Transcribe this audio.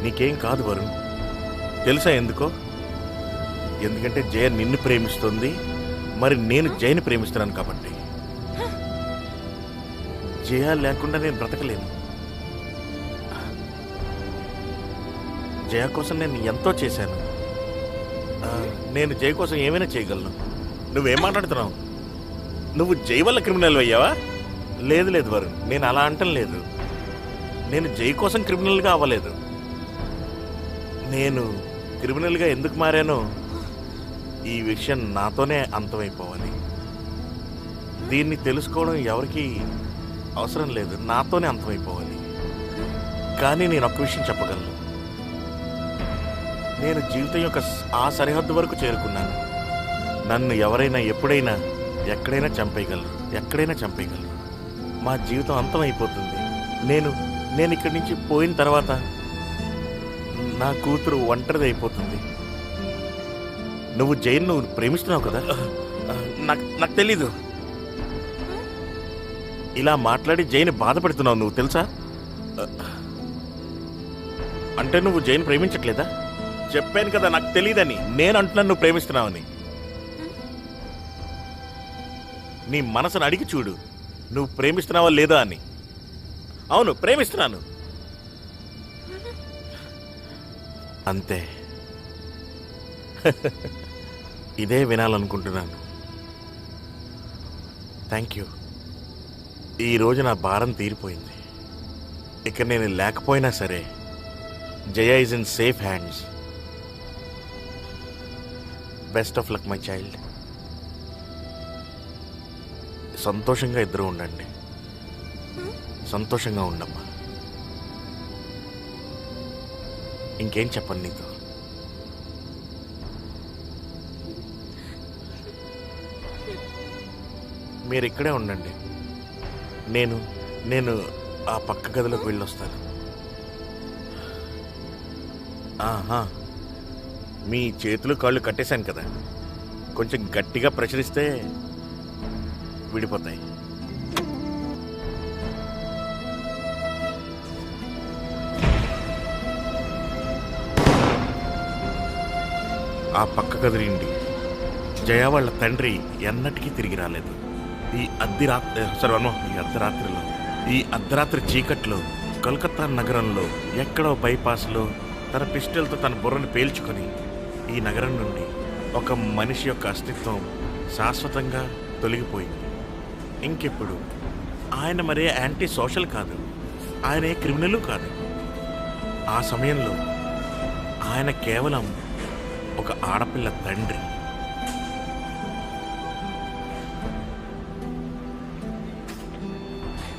నీకేం కాదు వరుణ్. తెలుసా ఎందుకో? ఎందుకంటే జయ నిన్ను ప్రేమిస్తుంది, మరి నేను జయని ప్రేమిస్తున్నాను కాబట్టి. జయ లేకుండా నేను బ్రతకలేను. జయ కోసం నేను ఎంతో చేశాను. నేను జయ కోసం ఏమైనా చేయగలను. నువ్వేం మాట్లాడుతున్నావు? నువ్వు జై వల్ల క్రిమినల్ అయ్యావా? లేదు లేదు వరుణ్, నేను అలా అంటం లేదు. నేను జై కోసం క్రిమినల్గా అవ్వలేదు. నేను క్రిమినల్గా ఎందుకు మారానో ఈ విషయం నాతోనే అంతమైపోవాలి. దీన్ని తెలుసుకోవడం ఎవరికి అవసరం లేదు, నాతోనే అంతమైపోవాలి. కానీ నేను ఒక్క విషయం చెప్పగలను. నేను జీవితం యొక్క ఆ సరిహద్దు వరకు చేరుకున్నాను. నన్ను ఎవరైనా ఎప్పుడైనా ఎక్కడైనా చంపేయగలరు, ఎక్కడైనా చంపేయగలరు. మా జీవితం అంతమైపోతుంది. నేను ఇక్కడి నుంచి పోయిన తర్వాత నా కూతురు ఒంటరిది అయిపోతుంది. నువ్వు జైన్ నువ్వు ప్రేమిస్తున్నావు కదా? నాకు తెలీదు. ఇలా మాట్లాడి జైన్ బాధపడుతున్నావు నువ్వు, తెలుసా? అంటే నువ్వు జైన్ ప్రేమించట్లేదా? చెప్పాను కదా నాకు తెలీదని. నేను అంటున్నాను నువ్వు ప్రేమిస్తున్నావని. నీ మనసును అడిగి చూడు, నువ్వు ప్రేమిస్తున్నావా లేదా అని. అవును, ప్రేమిస్తున్నాను అంతే. ఇదే వినాలనుకుంటున్నాను. Thank you. ఈరోజు నా భారం తీరిపోయింది. ఇక నేను లేకపోయినా సరే Jaya is in safe hands. Best of luck my child. సంతోషంగా ఇద్దరు ఉండండి. సంతోషంగా ఉండమ్మా. ఇంకేం చెప్పండి నీతో. మీరు ఇక్కడే ఉండండి. నేను ఆ పక్క గదిలోకి వెళ్ళొస్తాను. ఆహా, మీ చేతులు కాళ్ళు కట్టేశాను కదా, కొంచెం గట్టిగా ప్రెషర్ ఇస్తే విడిపోతాయి. ఆ పక్క గది నుండి జయ వాళ్ళ తండ్రి ఎన్నటికీ తిరిగి రాలేదు. ఈ అర్ధరాత్రి చీకట్లో కోల్కతా నగరంలో ఎక్కడో బైపాస్లో తన పిస్టల్తో తన బుర్రను పేల్చుకొని ఈ నగరం నుండి ఒక మనిషి యొక్క అస్తిత్వం శాశ్వతంగా తొలగిపోయింది. ఇంకెప్పుడు ఆయన మరే యాంటీ సోషల్ కాదు, ఆయన ఏ క్రిమినల్ కాదు. ఆ సమయంలో ఆయన కేవలం ఒక ఆడపిల్ల తండ్రి.